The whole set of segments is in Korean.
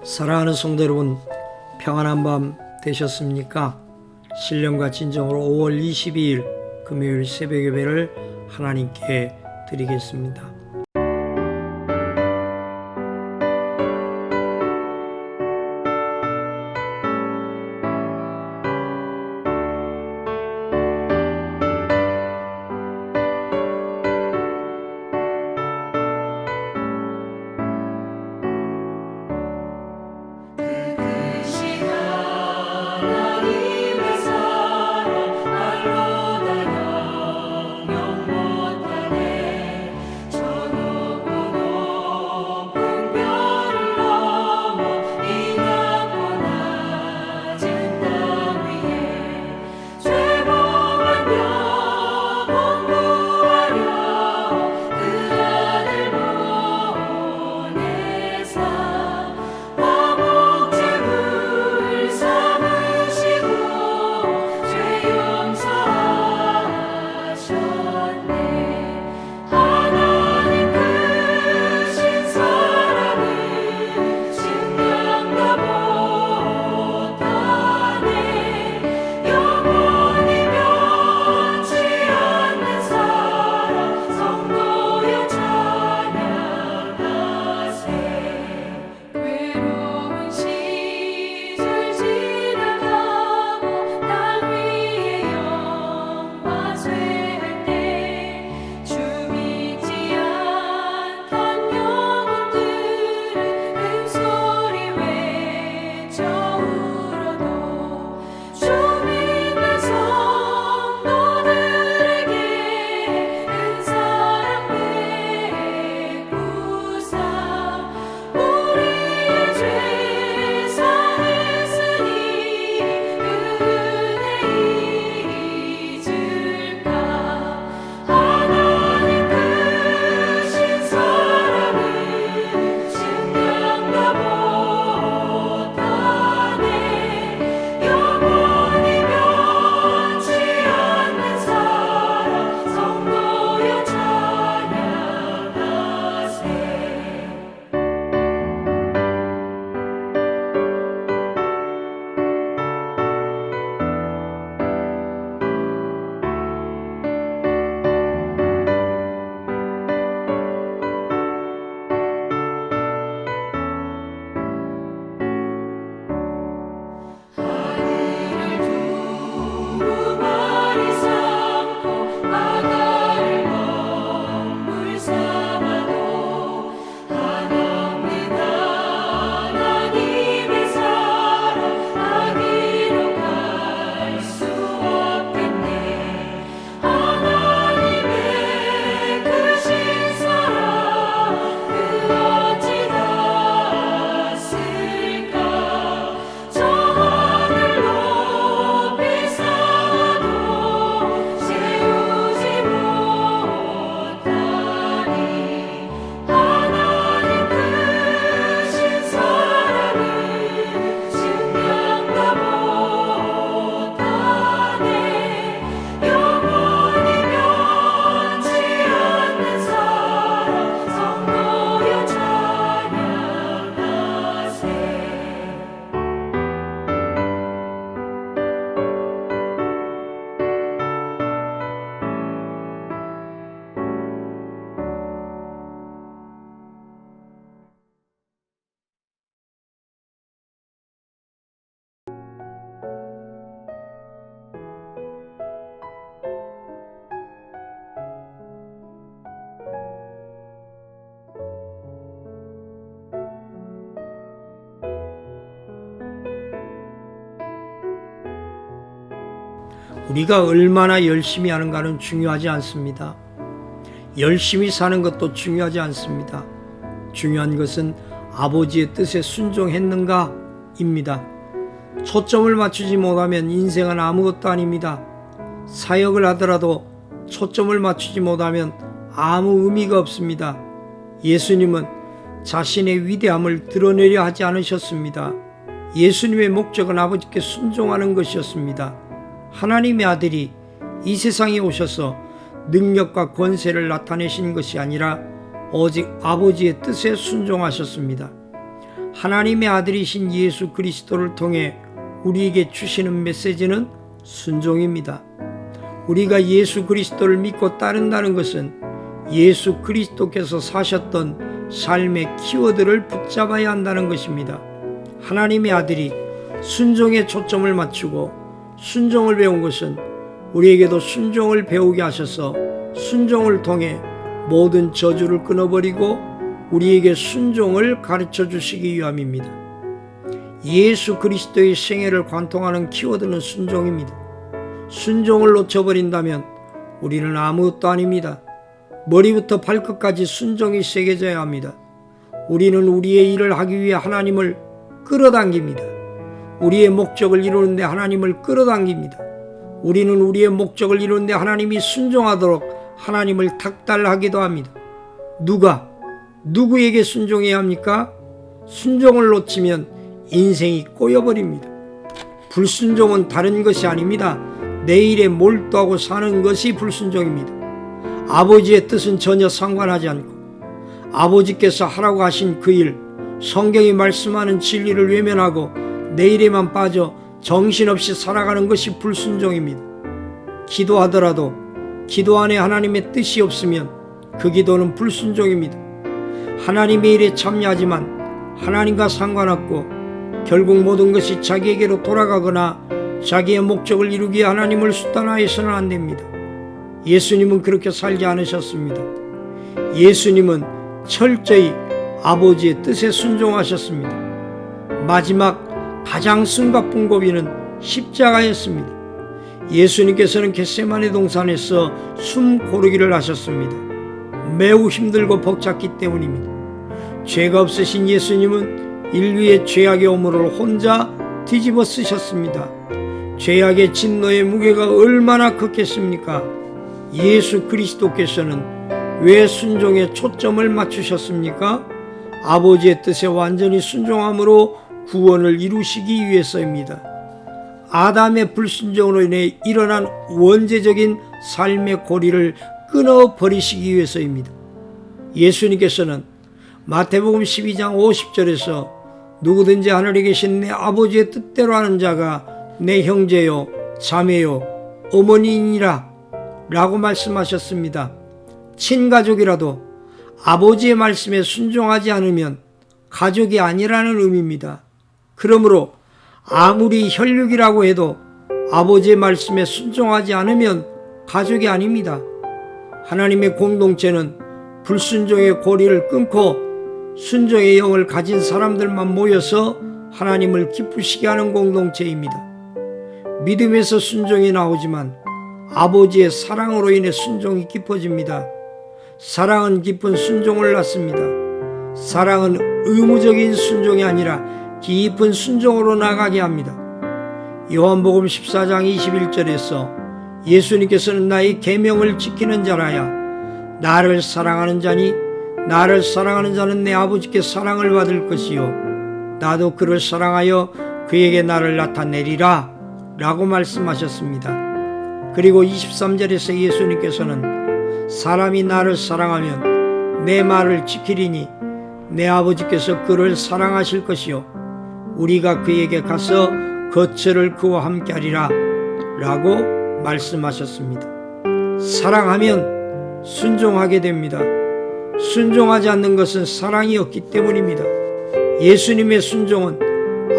사랑하는 성도 여러분, 평안한 밤 되셨습니까? 신령과 진정으로 5월 22일 금요일 새벽 예배를 하나님께 드리겠습니다. 우리가 얼마나 열심히 하는가는 중요하지 않습니다. 열심히 사는 것도 중요하지 않습니다. 중요한 것은 아버지의 뜻에 순종했는가 입니다. 초점을 맞추지 못하면 인생은 아무것도 아닙니다. 사역을 하더라도 초점을 맞추지 못하면 아무 의미가 없습니다. 예수님은 자신의 위대함을 드러내려 하지 않으셨습니다. 예수님의 목적은 아버지께 순종하는 것이었습니다. 하나님의 아들이 이 세상에 오셔서 능력과 권세를 나타내신 것이 아니라 오직 아버지의 뜻에 순종하셨습니다. 하나님의 아들이신 예수 그리스도를 통해 우리에게 주시는 메시지는 순종입니다. 우리가 예수 그리스도를 믿고 따른다는 것은 예수 그리스도께서 사셨던 삶의 키워드를 붙잡아야 한다는 것입니다. 하나님의 아들이 순종에 초점을 맞추고 순종을 배운 것은 우리에게도 순종을 배우게 하셔서 순종을 통해 모든 저주를 끊어버리고 우리에게 순종을 가르쳐 주시기 위함입니다. 예수 그리스도의 생애를 관통하는 키워드는 순종입니다. 순종을 놓쳐버린다면 우리는 아무것도 아닙니다. 머리부터 발끝까지 순종이 새겨져야 합니다. 우리는 우리의 일을 하기 위해 하나님을 끌어당깁니다. 우리의 목적을 이루는데 하나님을 끌어당깁니다. 우리는 우리의 목적을 이루는데 하나님이 순종하도록 하나님을 닥달하기도 합니다. 누구에게 순종해야 합니까? 순종을 놓치면 인생이 꼬여버립니다. 불순종은 다른 것이 아닙니다. 내 일에 몰두하고 사는 것이 불순종입니다. 아버지의 뜻은 전혀 상관하지 않고 아버지께서 하라고 하신 그 일, 성경이 말씀하는 진리를 외면하고 내 일에만 빠져 정신없이 살아가는 것이 불순종입니다. 기도하더라도 기도 안에 하나님의 뜻이 없으면 그 기도는 불순종입니다. 하나님의 일에 참여하지만 하나님과 상관없고 결국 모든 것이 자기에게로 돌아가거나 자기의 목적을 이루기 위해 하나님을 수단화해서는 안 됩니다. 예수님은 그렇게 살지 않으셨습니다. 예수님은 철저히 아버지의 뜻에 순종하셨습니다. 마지막 가장 숨가쁜 고비는 십자가였습니다. 예수님께서는 겟세마네 동산에서 숨 고르기를 하셨습니다. 매우 힘들고 벅찼기 때문입니다. 죄가 없으신 예수님은 인류의 죄악의 오물을 혼자 뒤집어 쓰셨습니다. 죄악의 진노의 무게가 얼마나 컸겠습니까? 예수 그리스도께서는 왜 순종에 초점을 맞추셨습니까? 아버지의 뜻에 완전히 순종함으로 구원을 이루시기 위해서입니다. 아담의 불순종으로 인해 일어난 원죄적인 삶의 고리를 끊어버리시기 위해서입니다. 예수님께서는 마태복음 12장 50절에서 누구든지 하늘에 계신 내 아버지의 뜻대로 하는 자가 내 형제요 자매요 어머니이니라 라고 말씀하셨습니다. 친가족이라도 아버지의 말씀에 순종하지 않으면 가족이 아니라는 의미입니다. 그러므로 아무리 혈육이라고 해도 아버지의 말씀에 순종하지 않으면 가족이 아닙니다. 하나님의 공동체는 불순종의 고리를 끊고 순종의 영을 가진 사람들만 모여서 하나님을 기쁘시게 하는 공동체입니다. 믿음에서 순종이 나오지만 아버지의 사랑으로 인해 순종이 깊어집니다. 사랑은 깊은 순종을 낳습니다. 사랑은 의무적인 순종이 아니라 깊은 순종으로 나가게 합니다. 요한복음 14장 21절에서 예수님께서는 나의 계명을 지키는 자라야 나를 사랑하는 자니 나를 사랑하는 자는 내 아버지께 사랑을 받을 것이요 나도 그를 사랑하여 그에게 나를 나타내리라 라고 말씀하셨습니다. 그리고 23절에서 예수님께서는 사람이 나를 사랑하면 내 말을 지키리니 내 아버지께서 그를 사랑하실 것이요 우리가 그에게 가서 거처를 그와 함께 하리라 라고 말씀하셨습니다. 사랑하면 순종하게 됩니다. 순종하지 않는 것은 사랑이 없기 때문입니다. 예수님의 순종은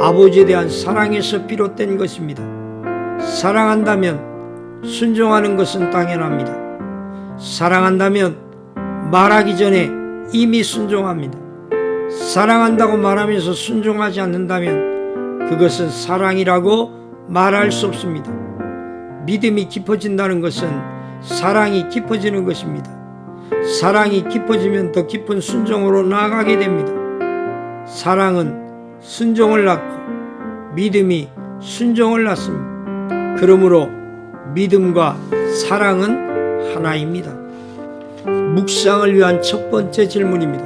아버지에 대한 사랑에서 비롯된 것입니다. 사랑한다면 순종하는 것은 당연합니다. 사랑한다면 말하기 전에 이미 순종합니다. 사랑한다고 말하면서 순종하지 않는다면 그것은 사랑이라고 말할 수 없습니다. 믿음이 깊어진다는 것은 사랑이 깊어지는 것입니다. 사랑이 깊어지면 더 깊은 순종으로 나아가게 됩니다. 사랑은 순종을 낳고 믿음이 순종을 낳습니다. 그러므로 믿음과 사랑은 하나입니다. 묵상을 위한 첫 번째 질문입니다.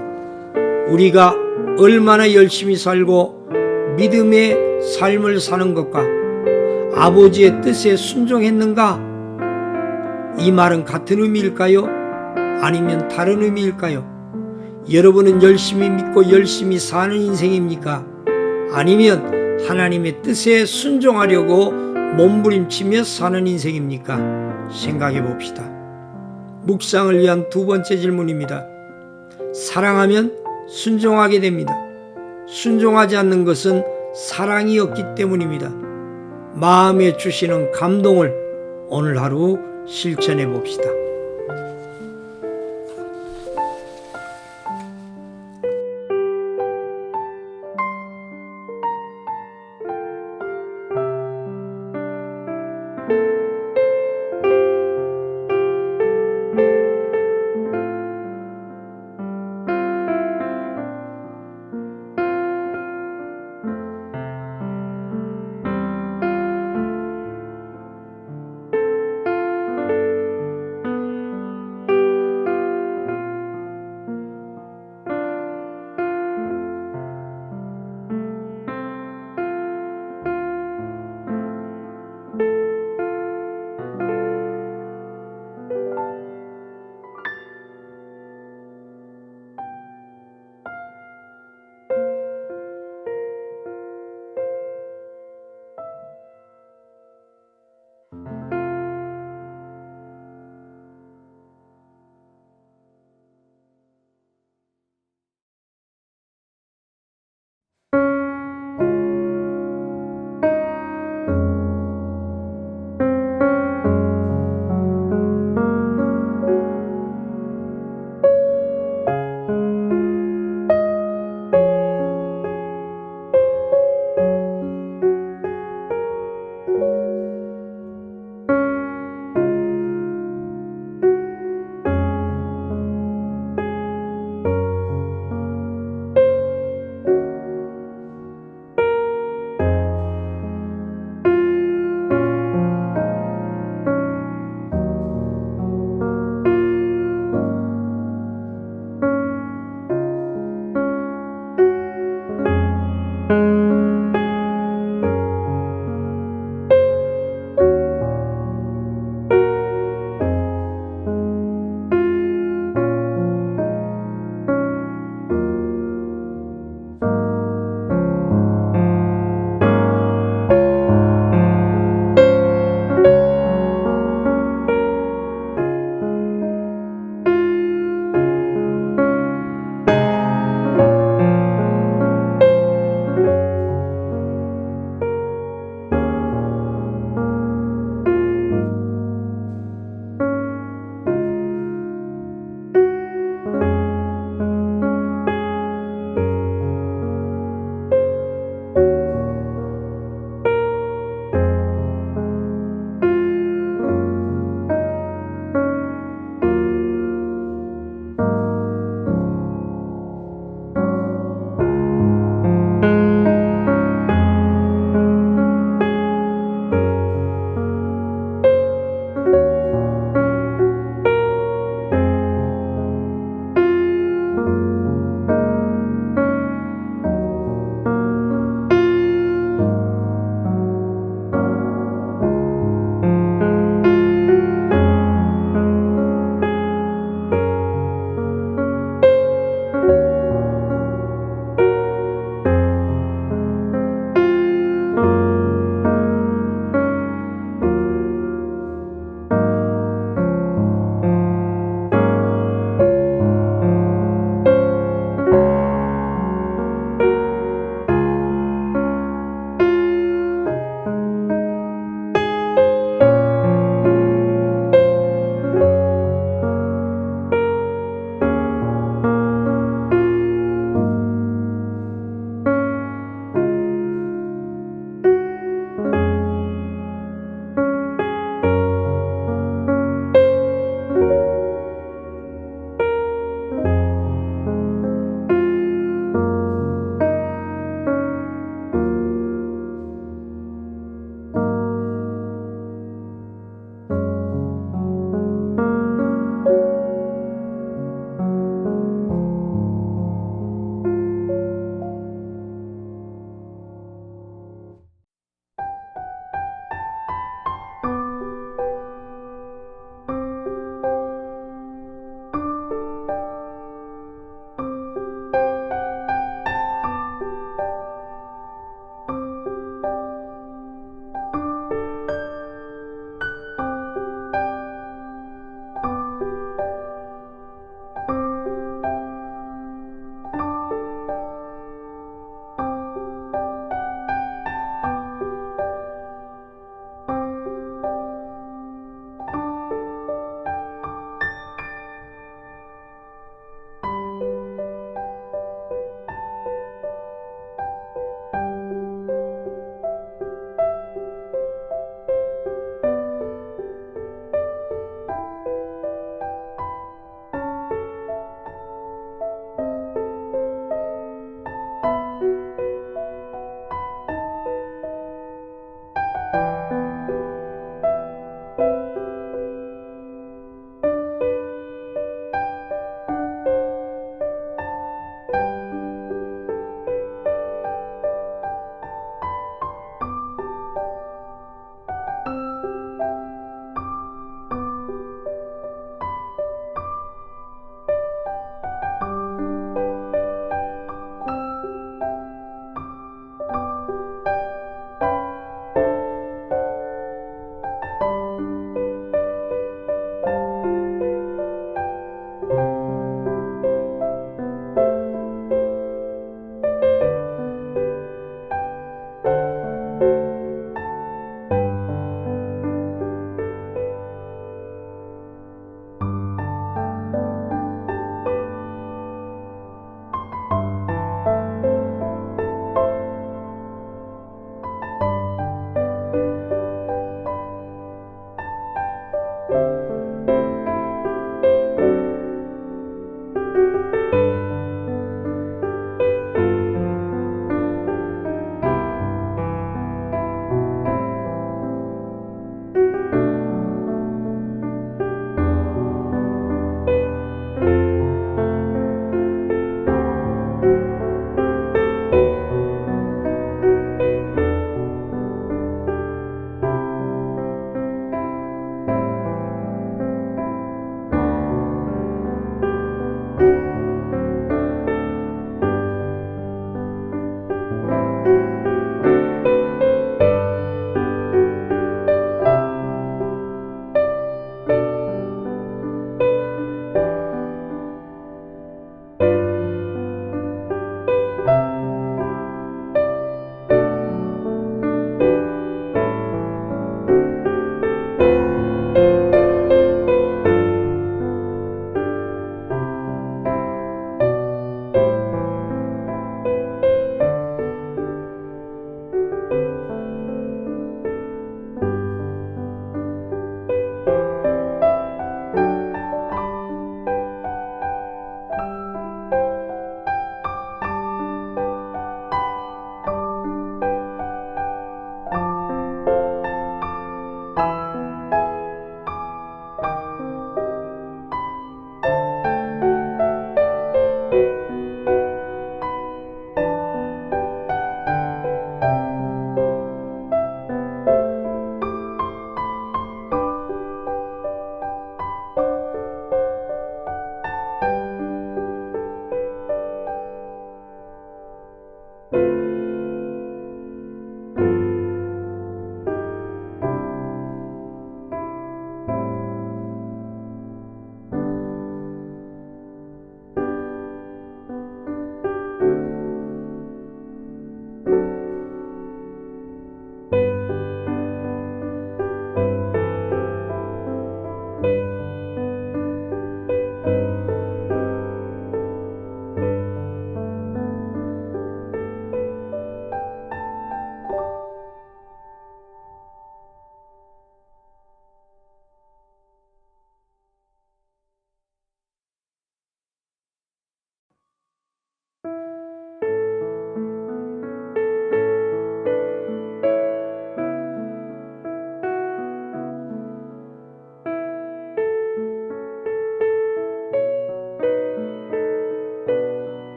우리가 얼마나 열심히 살고 믿음의 삶을 사는 것과 아버지의 뜻에 순종했는가? 이 말은 같은 의미일까요? 아니면 다른 의미일까요? 여러분은 열심히 믿고 열심히 사는 인생입니까? 아니면 하나님의 뜻에 순종하려고 몸부림치며 사는 인생입니까? 생각해 봅시다. 묵상을 위한 두 번째 질문입니다. 사랑하면 순종하게 됩니다. 순종하지 않는 것은 사랑이 없기 때문입니다. 마음에 주시는 감동을 오늘 하루 실천해 봅시다.